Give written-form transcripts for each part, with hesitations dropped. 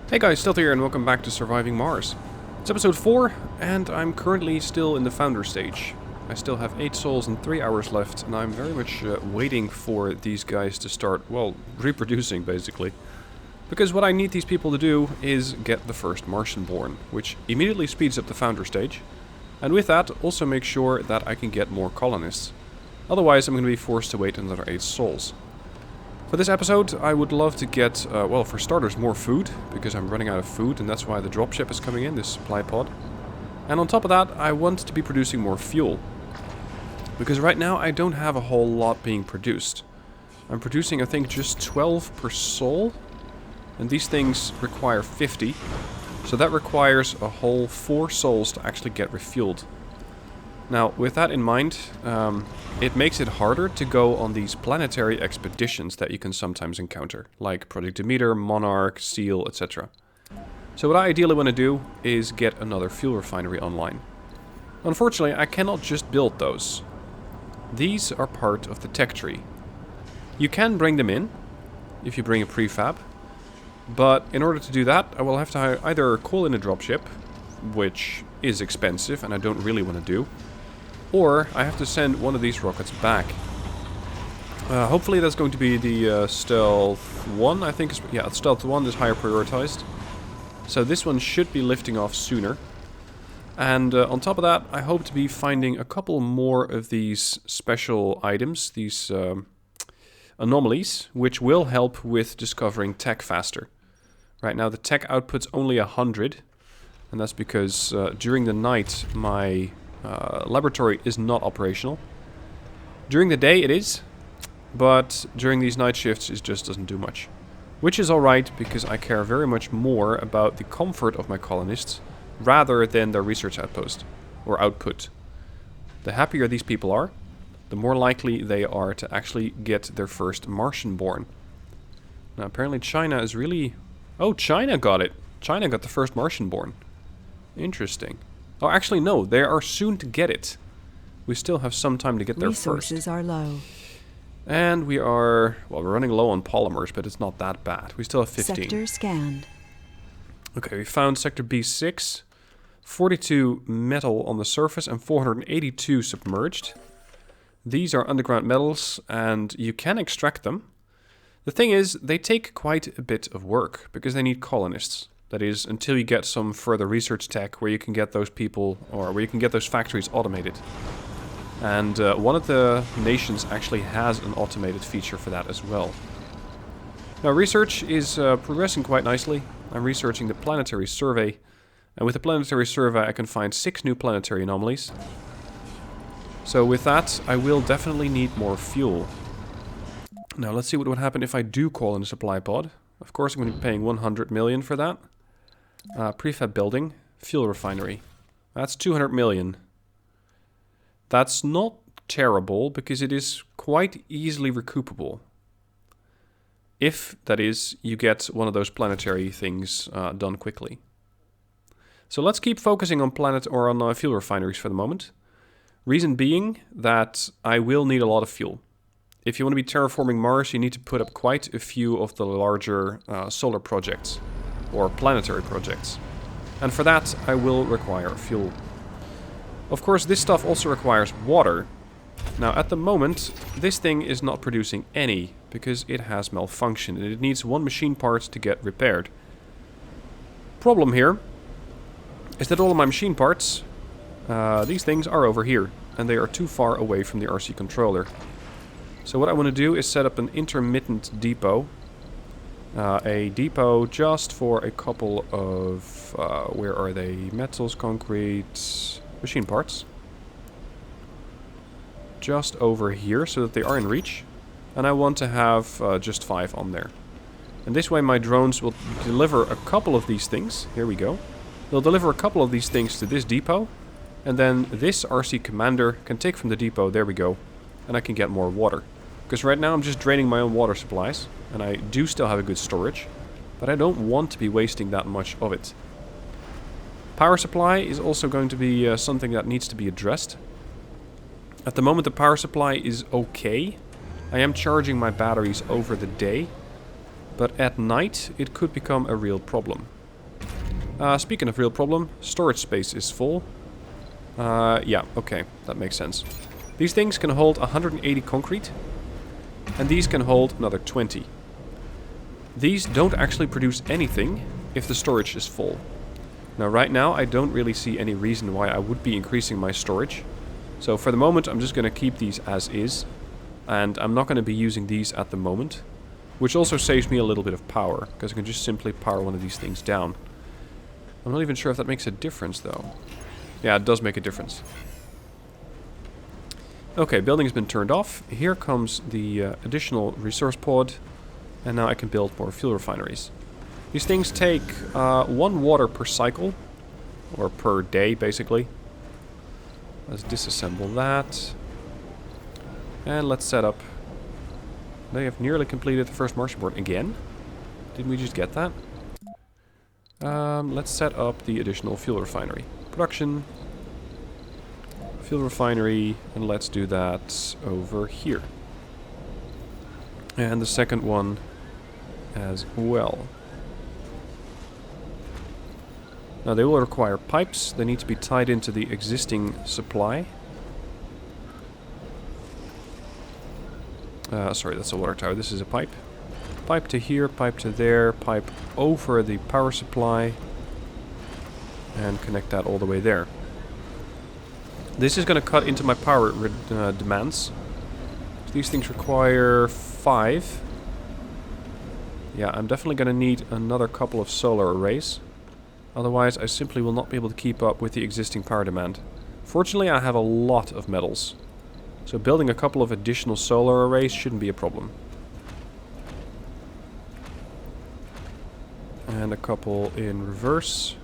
Hey guys, Stealth here and welcome back to Surviving Mars. It's episode 4 and I'm currently still in the founder stage. I still have 8 souls and 3 hours left and I'm very much waiting for these guys to start, well, reproducing basically. Because what I need these people to do is get the first Martian born, which immediately speeds up the founder stage. And with that, also make sure that I can get more colonists. Otherwise I'm going to be forced to wait another 8 souls. For this episode, I would love to get, well, for starters, more food, because I'm running out of food, and that's why the dropship is coming in, this supply pod. And on top of that, I want to be producing more fuel. Because right now, I don't have a whole lot being produced. I'm producing, I think, just 12 per soul, and these things require 50. So that requires a whole 4 souls to actually get refueled. Now, with that in mind, it makes it harder to go on these planetary expeditions that you can sometimes encounter, like Project Demeter, Monarch, Seal, etc. So what I ideally want to do is get another fuel refinery online. Unfortunately, I cannot just build those. These are part of the tech tree. You can bring them in, if you bring a prefab, but in order to do that, I will have to either call in a dropship, which is expensive and I don't really want to do, or I have to send one of these rockets back. Hopefully that's going to be the Stealth 1, I think. Yeah, Stealth 1 is higher prioritized. So this one should be lifting off sooner. And on top of that, I hope to be finding a couple more of these special items, these anomalies, which will help with discovering tech faster. Right now the tech output's only 100, and that's because during the night my laboratory is not operational. During the day it is, but during these night shifts it just doesn't do much. Which is alright, because I care very much more about the comfort of my colonists rather than their research outpost or output. The happier these people are, the more likely they are to actually get their first Martian born. Now apparently China is really... Oh, China got it! China got the first Martian born. Interesting. Oh, actually, no. They are soon to get it. We still have some time to get there first. Resources are low. And we are... Well, we're running low on polymers, but it's not that bad. We still have 15. Sector scanned. Okay, we found Sector B6. 42 metal on the surface and 482 submerged. These are underground metals, and you can extract them. The thing is, they take quite a bit of work, because they need colonists. That is, until you get some further research tech where you can get those people, or where you can get those factories automated. And one of the nations actually has an automated feature for that as well. Now, research is progressing quite nicely. I'm researching the planetary survey. And with the planetary survey, I can find 6 new planetary anomalies. So with that, I will definitely need more fuel. Now, let's see what would happen if I do call in a supply pod. Of course, I'm going to be paying 100 million for that. Prefab building, fuel refinery. That's 200 million. That's not terrible, because it is quite easily recoupable. If, that is, you get one of those planetary things done quickly. So let's keep focusing on fuel refineries for the moment. Reason being that I will need a lot of fuel. If you want to be terraforming Mars, you need to put up quite a few of the larger solar projects. Or planetary projects. And for that, I will require fuel. Of course, this stuff also requires water. Now, at the moment, this thing is not producing any, because it has malfunctioned, and it needs 1 machine part to get repaired. Problem here is that all of my machine parts, these things are over here, and they are too far away from the RC controller. So what I want to do is set up an intermittent depot. A depot just for a couple of, where are they? Metals, concrete, machine parts. Just over here, so that they are in reach. And I want to have just 5 on there. And this way my drones will deliver a couple of these things. Here we go. They'll deliver a couple of these things to this depot. And then this RC commander can take from the depot, there we go. And I can get more water. Because right now I'm just draining my own water supplies. And I do still have a good storage. But I don't want to be wasting that much of it. Power supply is also going to be something that needs to be addressed. At the moment the power supply is okay. I am charging my batteries over the day. But at night it could become a real problem. Speaking of real problem, storage space is full. Yeah, okay, that makes sense. These things can hold 180 concrete, and these can hold another 20. These don't actually produce anything if the storage is full. Now right now I don't really see any reason why I would be increasing my storage. So for the moment I'm just going to keep these as is. And I'm not going to be using these at the moment. Which also saves me a little bit of power, because I can just simply power one of these things down. I'm not even sure if that makes a difference though. Yeah, it does make a difference. Okay, building has been turned off. Here comes the additional resource pod. And now I can build more fuel refineries. These things take 1 water per cycle. Or per day, basically. Let's disassemble that. And let's set up. They have nearly completed the first Martian board again. Didn't we just get that? Let's set up the additional fuel refinery. Production. Fuel refinery. And let's do that over here. And the second one as well. Now they will require pipes. They need to be tied into the existing supply. Sorry, that's a water tower. This is a pipe. Pipe to here, pipe to there, pipe over the power supply. And connect that all the way there. This is going to cut into my power demands. These things require 5. Yeah, I'm definitely going to need another couple of solar arrays. Otherwise, I simply will not be able to keep up with the existing power demand. Fortunately, I have a lot of metals. So building a couple of additional solar arrays shouldn't be a problem. And a couple in reverse.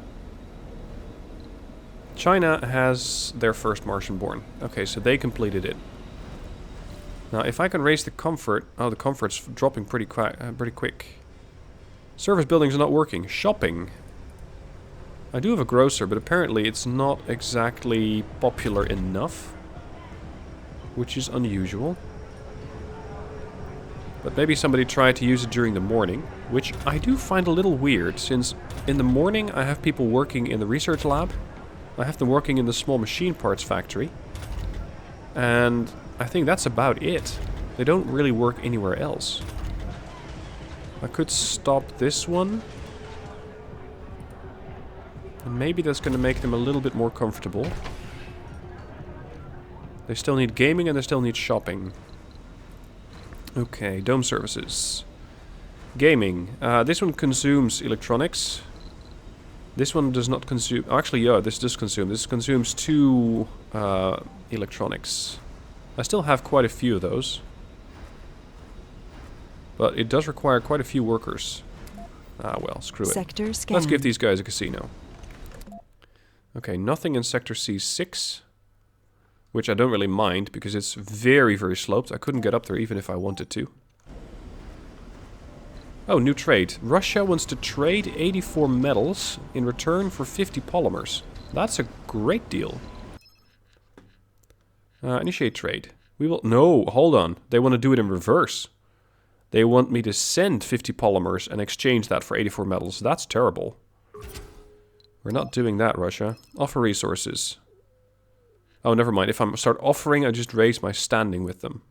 China has their first Martian born. Okay, so they completed it. Now, if I can raise the comfort... Oh, the comfort's dropping pretty quick. Service buildings are not working. Shopping. I do have a grocer, but apparently it's not exactly popular enough. Which is unusual. But maybe somebody tried to use it during the morning. Which I do find a little weird, since in the morning I have people working in the research lab. I have them working in the small machine parts factory. And I think that's about it. They don't really work anywhere else. I could stop this one. And maybe that's going to make them a little bit more comfortable. They still need gaming and they still need shopping. Okay, dome services. Gaming. This one consumes electronics. This one does not consume... Actually, yeah, this does consume. This consumes 2 electronics. I still have quite a few of those. But it does require quite a few workers. Ah, well, screw it. Sector scan. Let's give these guys a casino. Okay, nothing in Sector C6. Which I don't really mind, because it's very, very sloped. I couldn't get up there even if I wanted to. Oh, new trade. Russia wants to trade 84 metals in return for 50 polymers. That's a great deal. Initiate trade. We will... No, hold on. They want to do it in reverse. They want me to send 50 polymers and exchange that for 84 metals. That's terrible. We're not doing that, Russia. Offer resources. Oh, never mind. If I start offering, I just raise my standing with them.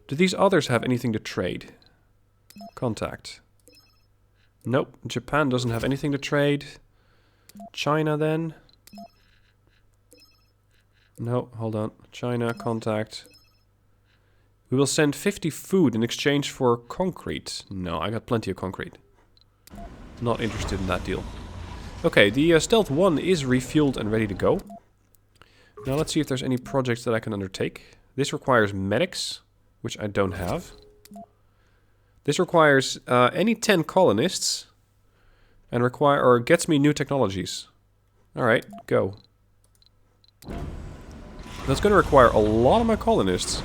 Do these others have anything to trade? Contact. Nope. Japan doesn't have anything to trade. China, then? No, hold on. China, contact. We will send 50 food in exchange for concrete. No, I got plenty of concrete. Not interested in that deal. Okay, the Stealth 1 is refueled and ready to go. Now let's see if there's any projects that I can undertake. This requires medics, which I don't have. This requires any 10 colonists and gets me new technologies. Alright, go. That's going to require a lot of my colonists.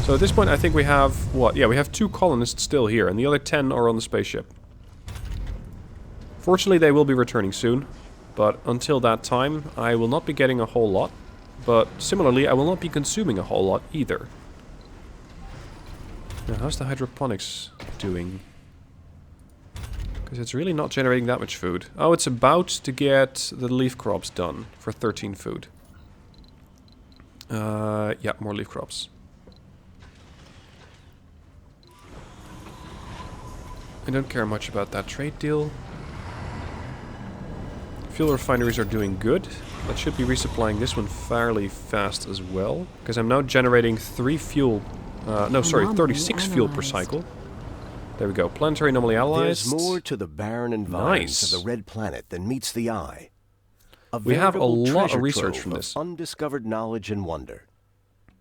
So at this point I think we have, what? Yeah, we have 2 colonists still here, and the other 10 are on the spaceship. Fortunately, they will be returning soon, but until that time, I will not be getting a whole lot. But similarly, I will not be consuming a whole lot either. Now, how's the hydroponics doing? Because it's really not generating that much food. Oh, it's about to get the leaf crops done for 13 food. Yeah, more leaf crops. I don't care much about that trade deal. Fuel refineries are doing good. That should be resupplying this one fairly fast as well. Because I'm now generating 36 fuel per cycle. There we go. Planetary anomaly analyzed. There's more to the barren environs of the red planet than meets the eye. We have a lot of research from this. Undiscovered knowledge and wonder.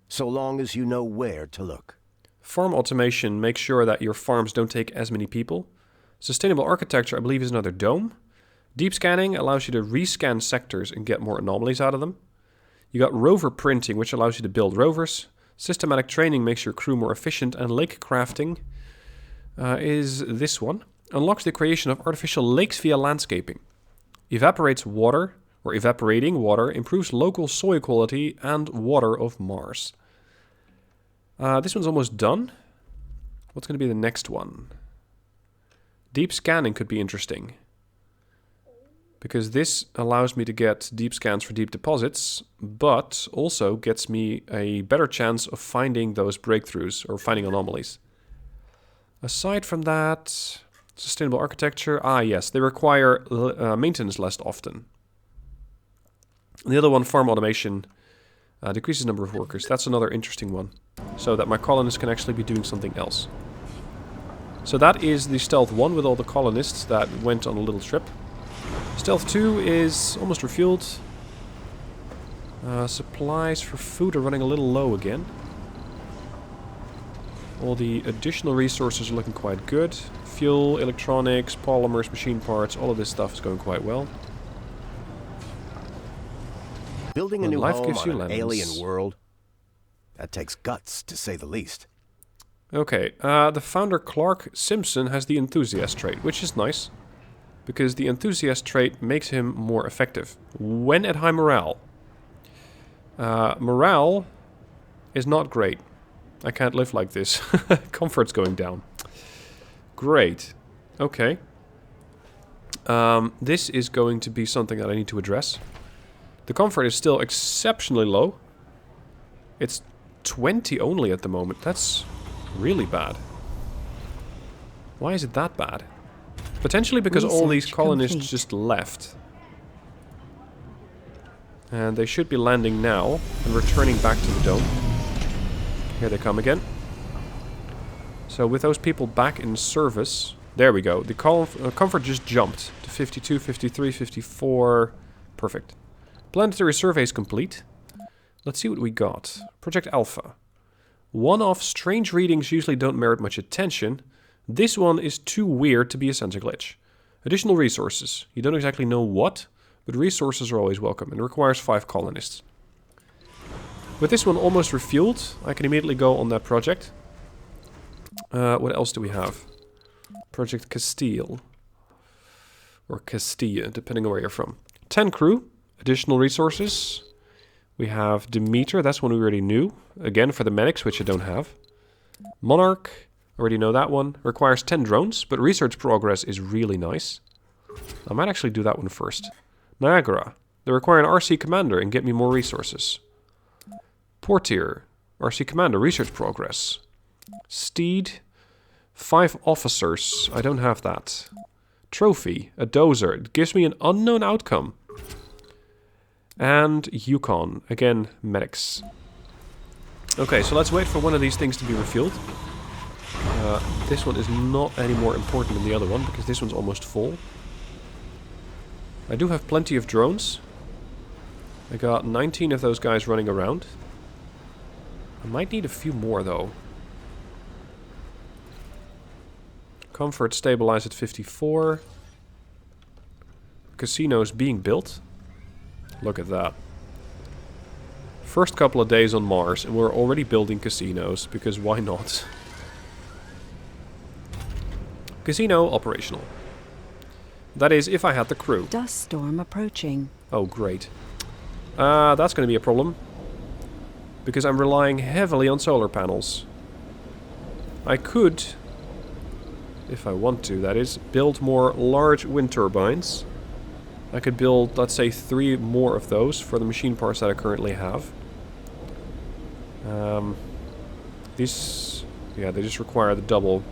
So long as you know where to look. Farm automation makes sure that your farms don't take as many people. Sustainable architecture, I believe, is another dome. Deep scanning allows you to rescan sectors and get more anomalies out of them. You got rover printing, which allows you to build rovers. Systematic training makes your crew more efficient. And lake crafting is this one. Unlocks the creation of artificial lakes via landscaping. Evaporating water improves local soil quality and water of Mars. This one's almost done. What's going to be the next one? Deep scanning could be interesting. Because this allows me to get deep scans for deep deposits, but also gets me a better chance of finding those breakthroughs or finding anomalies. Aside from that, sustainable architecture. Ah, yes, they require maintenance less often. And the other one, farm automation, decreases number of workers. That's another interesting one. So that my colonists can actually be doing something else. So that is the Stealth 1 with all the colonists that went on a little trip. Stealth 2 is almost refueled. Supplies for food are running a little low again. All the additional resources are looking quite good. Fuel, electronics, polymers, machine parts, all of this stuff is going quite well. Building a new home on an alien world, that takes guts, to say the least. Okay, the founder Clark Simpson has the enthusiast trait, which is nice. Because the enthusiast trait makes him more effective. When at high morale. Morale is not great. I can't live like this. Comfort's going down. Great. Okay. This is going to be something that I need to address. The comfort is still exceptionally low. It's 20 only at the moment. That's really bad. Why is it that bad? Potentially because all these colonists just left. And they should be landing now and returning back to the dome. Here they come again. So with those people back in service... There we go. The comfort just jumped to 52, 53, 54... Perfect. Planetary survey is complete. Let's see what we got. Project Alpha. One-off strange readings usually don't merit much attention. This one is too weird to be a sensor glitch. Additional resources. You don't exactly know what, but resources are always welcome and requires 5 colonists. With this one almost refueled, I can immediately go on that project. What else do we have? Project Castile. Or Castilla, depending on where you're from. 10 crew. Additional resources. We have Demeter, that's one we already knew. Again, for the medics, which I don't have. Monarch, already know that one. Requires 10 drones, but research progress is really nice. I might actually do that one first. Niagara, they require an RC commander and get me more resources. Portier, RC commander, research progress. Steed, 5 officers, I don't have that. Trophy, a dozer, it gives me an unknown outcome. And Yukon, again, medics. Okay, so let's wait for one of these things to be refueled. This one is not any more important than the other one, because this one's almost full. I do have plenty of drones. I got 19 of those guys running around. I might need a few more, though. Comfort stabilized at 54. Casinos being built. Look at that. First couple of days on Mars and we're already building casinos, because why not? Casino operational. That is, if I had the crew. Dust storm approaching. Oh, great. That's going to be a problem. Because I'm relying heavily on solar panels. I could if I want to, that is, build more large wind turbines. I could build, let's say, 3 more of those for the machine parts that I currently have. These, yeah, they just require the double.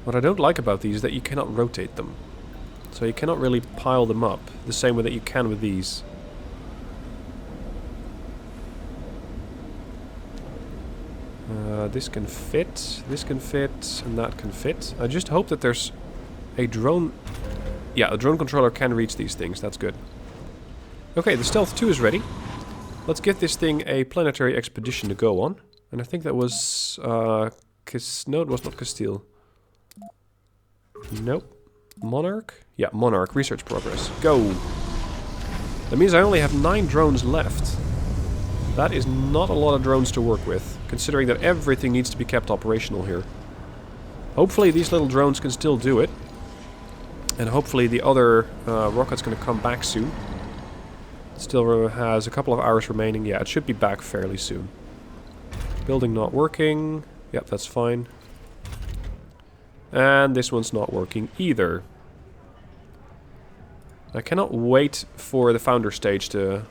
What I don't like about these is that you cannot rotate them. So you cannot really pile them up the same way that you can with these. This can fit, and that can fit. I just hope that there's a drone... Yeah, the drone controller can reach these things, that's good. Okay, the Stealth 2 is ready. Let's give this thing a planetary expedition to go on. And I think that was... no, it was not Castile. Nope. Monarch? Yeah, Monarch. Research progress. Go! That means I only have 9 drones left. That is not a lot of drones to work with, considering that everything needs to be kept operational here. Hopefully these little drones can still do it. And hopefully the other rocket's going to come back soon. It still has a couple of hours remaining. Yeah, it should be back fairly soon. Building not working. Yep, that's fine. And this one's not working either. I cannot wait for the founder stage to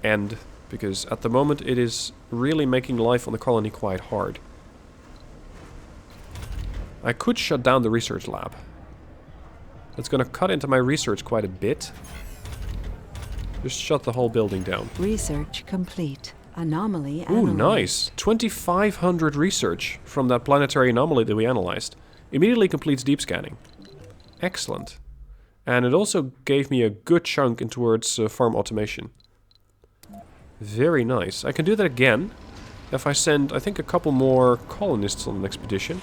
end, because at the moment it is really making life on the colony quite hard. I could shut down the research lab. It's going to cut into my research quite a bit. Just shut the whole building down. Research complete. Anomaly analyzed. Ooh, nice. 2,500 research from that planetary anomaly that we analyzed. Immediately completes deep scanning. Excellent. And it also gave me a good chunk in towards farm automation. Very nice. I can do that again if I send, I think, a couple more colonists on an expedition.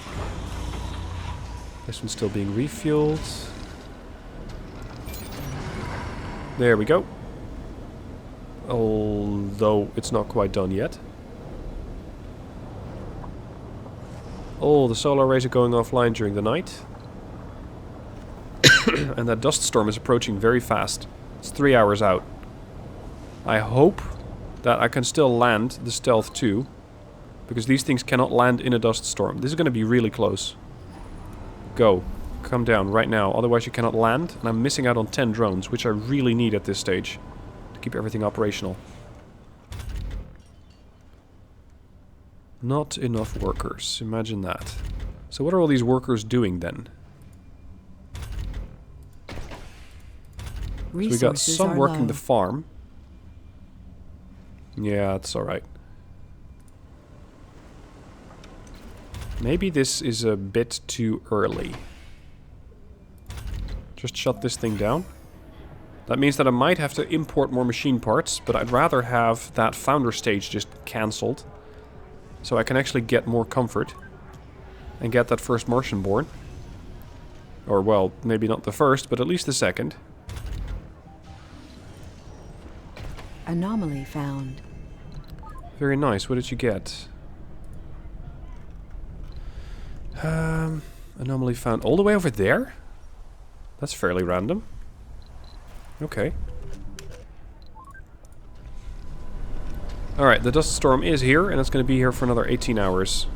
This one's still being refueled. There we go. Although it's not quite done yet. Oh, the solar arrays are going offline during the night. And that dust storm is approaching very fast. It's 3 hours out. I hope that I can still land the Stealth 2, because these things cannot land in a dust storm. This is going to be really close. Go. Come down right now, otherwise you cannot land, and I'm missing out on 10 drones, which I really need at this stage to keep everything operational. Not enough workers, imagine that. So what are all these workers doing then? So we got some working the farm. Yeah, it's alright. Maybe this is a bit too early. Just shut this thing down. That means that I might have to import more machine parts, but I'd rather have that founder stage just cancelled. So I can actually get more comfort. And get that first Martian born. Or, well, maybe not the first, but at least the second. Anomaly found. Very nice. What did you get? Anomaly found all the way over there? That's fairly random. Okay. Alright, the dust storm is here, and it's going to be here for another 18 hours.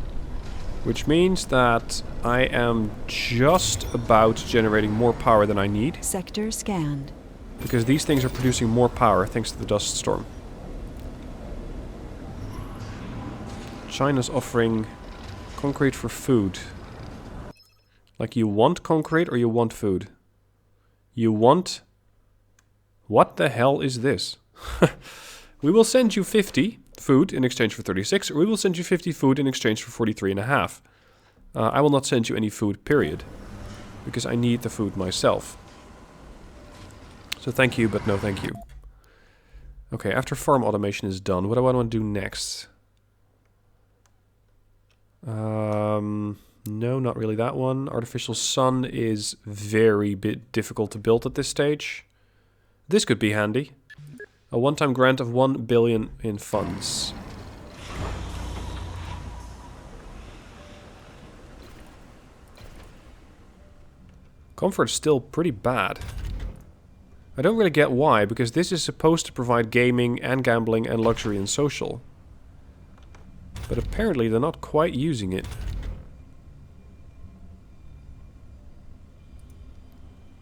Which means that I am just about generating more power than I need. Sector scanned. Because these things are producing more power thanks to the dust storm. China's offering concrete for food. Like, you want concrete or you want food? You want... What the hell is this? We will send you 50 food in exchange for 36, or we will send you 50 food in exchange for 43.5. I will not send you any food, period. Because I need the food myself. So thank you, but no thank you. Okay, after farm automation is done, what do I want to do next? No, not really that one. Artificial sun is very difficult to build at this stage. This could be handy. A one-time grant of 1 billion in funds. Comfort's still pretty bad. I don't really get why, because this is supposed to provide gaming and gambling and luxury and social. But apparently they're not quite using it.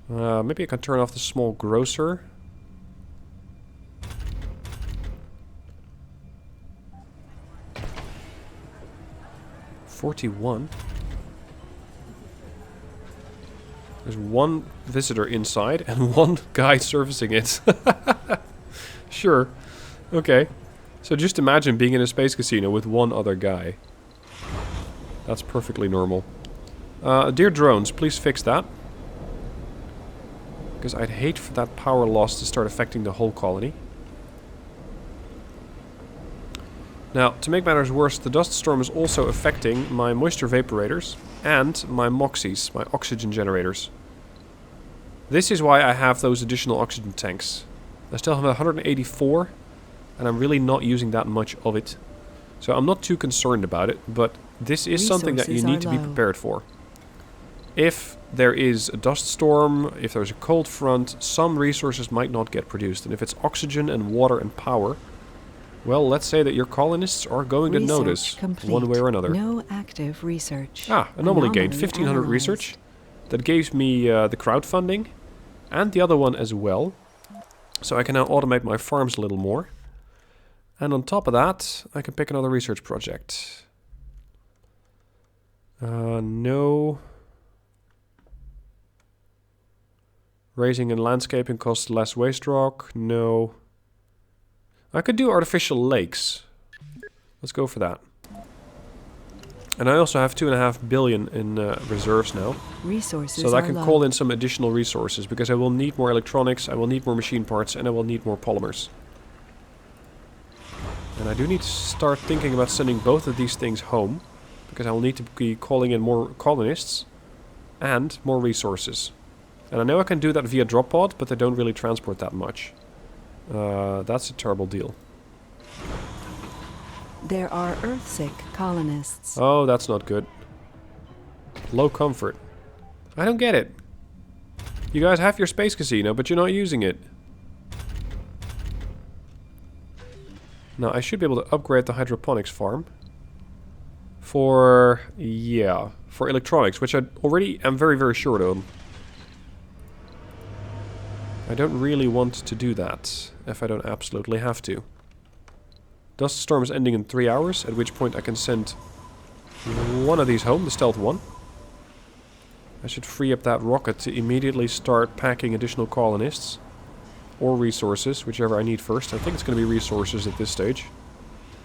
Maybe I can turn off the small grocer. $41. There's one visitor inside and one guy servicing it. Sure. Okay. So just imagine being in a space casino with one other guy. That's perfectly normal. Dear drones, please fix that. Because I'd hate for that power loss to start affecting the whole colony. Now, to make matters worse, the dust storm is also affecting my moisture vaporators and my MOXIEs, my oxygen generators. This is why I have those additional oxygen tanks. I still have 184, and I'm really not using that much of it. So I'm not too concerned about it, but this is something that you need to be prepared for. If there is a dust storm, if there's a cold front, some resources might not get produced. And if it's oxygen and water and power, well, let's say that your colonists are going to notice one way or another. No active research. Anomaly gained 1500 research. That gave me the crowdfunding and the other one as well. So I can now automate my farms a little more. And on top of that, I can pick another research project. No. Raising and landscaping costs less waste rock. No. I could do artificial lakes. Let's go for that. And I also have 2.5 billion in reserves now. Resources so that I can call in some additional resources, because I will need more electronics, I will need more machine parts, and I will need more polymers. And I do need to start thinking about sending both of these things home, because I will need to be calling in more colonists and more resources. And I know I can do that via drop pod, but they don't really transport that much. That's a terrible deal. There are Earthsick colonists. Oh, that's not good. Low comfort. I don't get it. You guys have your space casino, but you're not using it. Now, I should be able to upgrade the hydroponics farm. For electronics, which I already am very, very short on. I don't really want to do that, if I don't absolutely have to. Dust storm is ending in 3 hours, at which point I can send one of these home, the stealth one. I should free up that rocket to immediately start packing additional colonists. Or resources, whichever I need first. I think it's going to be resources at this stage.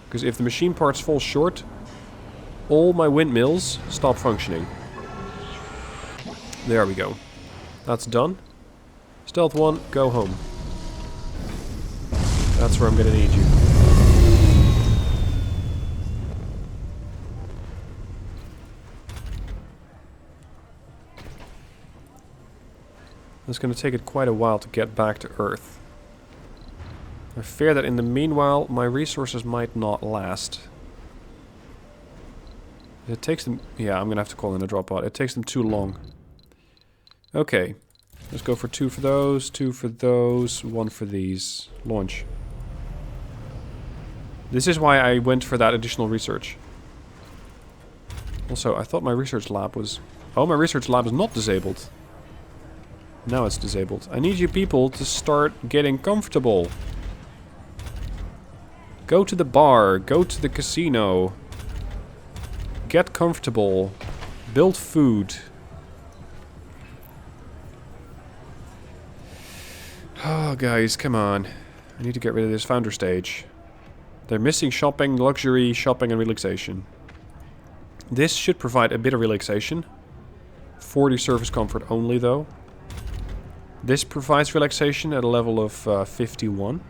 Because if the machine parts fall short, all my windmills stop functioning. There we go. That's done. Stealth 1, go home. That's where I'm going to need you. It's going to take it quite a while to get back to Earth. I fear that in the meanwhile, my resources might not last. It takes them... Yeah, I'm going to have to call in a drop pod. It takes them too long. Okay. Let's go for 2 for those, 2 for those, 1 for these. Launch. This is why I went for that additional research. Also, I thought my research lab was... Oh, my research lab is not disabled. Now it's disabled. I need you people to start getting comfortable. Go to the bar. Go to the casino. Get comfortable. Build food. Oh, guys, come on. I need to get rid of this founder stage. They're missing shopping, luxury, shopping, and relaxation. This should provide a bit of relaxation. 40 surface comfort only, though. This provides relaxation at a level of 51.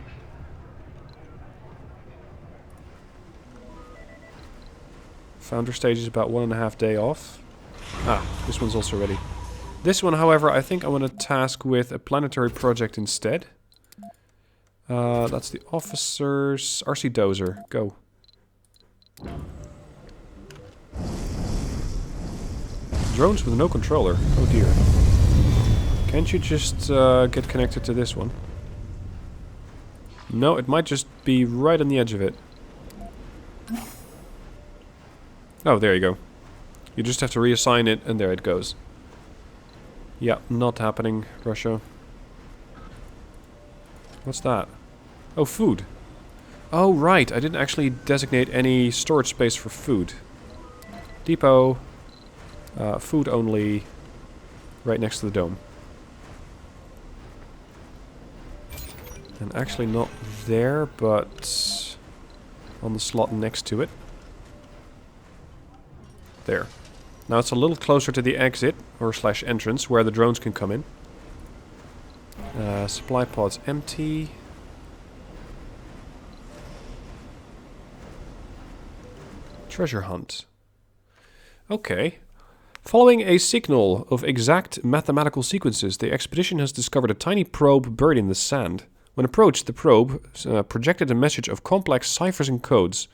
Founder stage is about 1.5 days off. Ah, this one's also ready. This one, however, I think I want to task with a planetary project instead. That's the officers. RC Dozer, go. Drones with no controller. Oh dear. Can't you just get connected to this one? No, it might just be right on the edge of it. Oh, there you go. You just have to reassign it, and there it goes. Yeah, not happening, Russia. What's that? Oh, food. Oh, right. I didn't actually designate any storage space for food. Depot. Food only. Right next to the dome. And actually not there, but on the slot next to it. There. Now it's a little closer to the exit, or slash entrance, where the drones can come in. Supply pods empty. Treasure hunt. Okay. Following a signal of exact mathematical sequences, the expedition has discovered a tiny probe buried in the sand. When approached, the probe projected a message of complex ciphers and codes.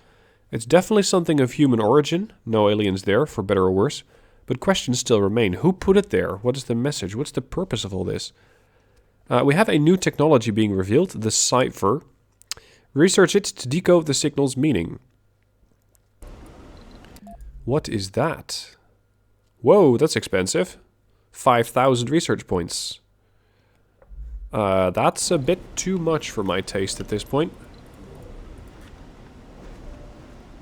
It's definitely something of human origin. No aliens there, for better or worse. But questions still remain. Who put it there? What is the message? What's the purpose of all this? We have a new technology being revealed, the cipher. Research it to decode the signal's meaning. What is that? Whoa, that's expensive. 5,000 research points. That's a bit too much for my taste at this point.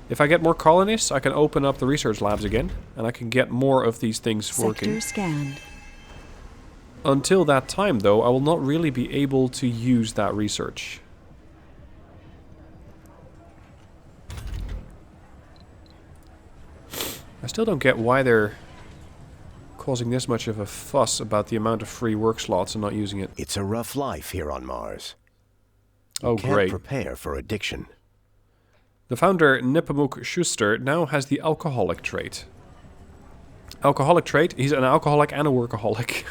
If I get more colonists, I can open up the research labs again, and I can get more of these things working. Sector scanned. Until that time, though, I will not really be able to use that research. I still don't get why they're causing this much of a fuss about the amount of free work slots and not using it. It's a rough life here on Mars. Oh, great. Can't prepare for addiction. The founder, Nepomuk Schuster, now has the alcoholic trait. Alcoholic trait? He's an alcoholic and a workaholic.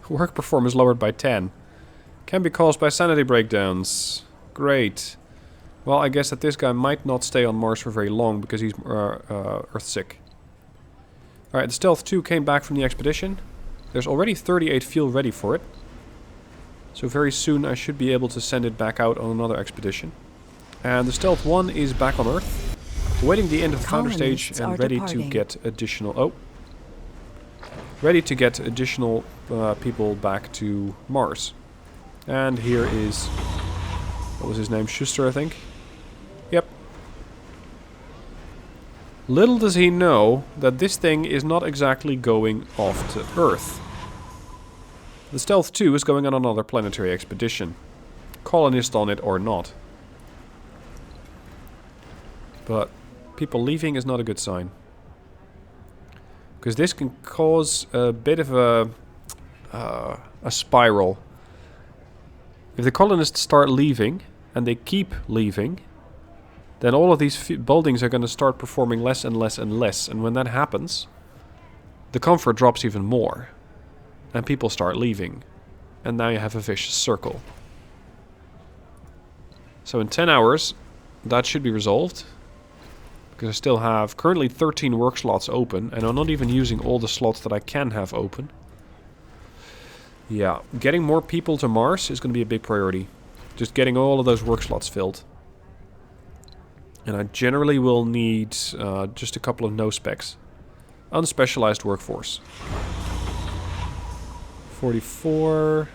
Work performance lowered by 10. Can be caused by sanity breakdowns. Great. Well, I guess that this guy might not stay on Mars for very long because he's Earth-sick. Alright, the Stealth 2 came back from the expedition. There's already 38 fuel ready for it. So very soon I should be able to send it back out on another expedition. And the Stealth 1 is back on Earth, awaiting the end of the founder stage and ready to get additional... Oh. Ready to get additional people back to Mars. And here is... What was his name? Schuster, I think? Yep. Little does he know that this thing is not exactly going off to Earth. The Stealth 2 is going on another planetary expedition. Colonist on it or not. But people leaving is not a good sign. Because this can cause a bit of a spiral. If the colonists start leaving, and they keep leaving, then all of these buildings are going to start performing less and less and less. And when that happens, the comfort drops even more. And people start leaving. And now you have a vicious circle. So in 10 hours, that should be resolved. Because I still have currently 13 work slots open, and I'm not even using all the slots that I can have open. Yeah, getting more people to Mars is going to be a big priority. Just getting all of those work slots filled. And I generally will need just a couple of no-specs. Unspecialized workforce. 44.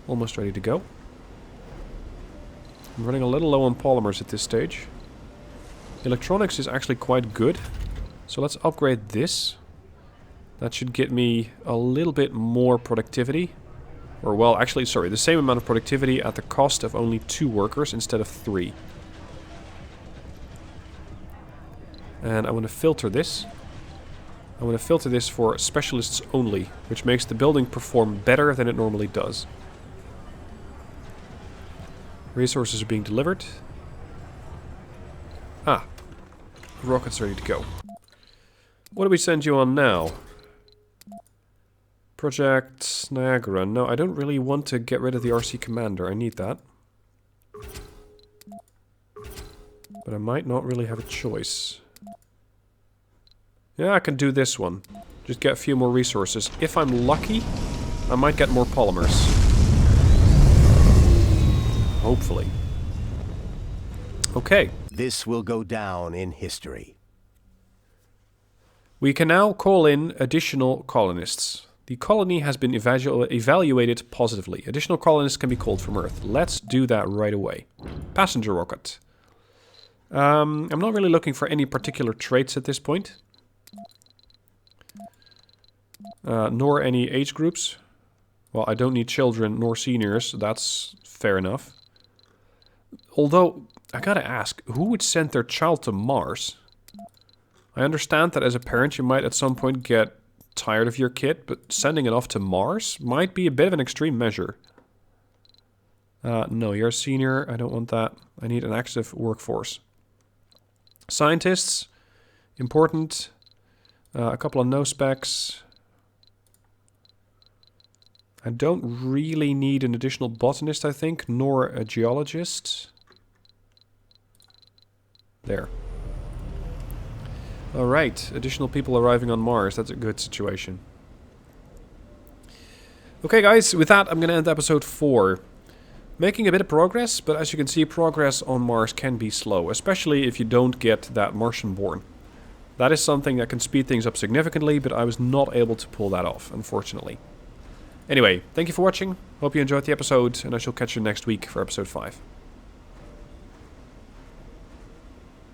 Almost ready to go. I'm running a little low on polymers at this stage. Electronics is actually quite good. So let's upgrade this. That should get me a little bit more productivity. Or, well, actually, sorry, the same amount of productivity at the cost of only 2 workers instead of 3. And I want to filter this. I want to filter this for specialists only, which makes the building perform better than it normally does. Resources are being delivered. Ah. Rocket's ready to go. What do we send you on now? Project Niagara. No, I don't really want to get rid of the RC Commander. I need that. But I might not really have a choice. Yeah, I can do this one. Just get a few more resources. If I'm lucky, I might get more polymers. Hopefully. Okay. This will go down in history. We can now call in additional colonists. The colony has been evaluated positively. Additional colonists can be called from Earth. Let's do that right away. Passenger rocket. I'm not really looking for any particular traits at this point. Nor any age groups. Well, I don't need children nor seniors. That's fair enough. Although, I gotta ask, who would send their child to Mars? I understand that as a parent you might at some point get tired of your kid, but sending it off to Mars might be a bit of an extreme measure. No, you're a senior. I don't want that. I need an active workforce. Scientists, important. A couple of no specs. I don't really need an additional botanist, I think, nor a geologist. There. Alright, additional people arriving on Mars. That's a good situation. Okay guys, with that I'm going to end episode 4. Making a bit of progress, but as you can see, progress on Mars can be slow, especially if you don't get that Martian born. That is something that can speed things up significantly, but I was not able to pull that off, unfortunately. Anyway, thank you for watching, hope you enjoyed the episode, and I shall catch you next week for episode 5.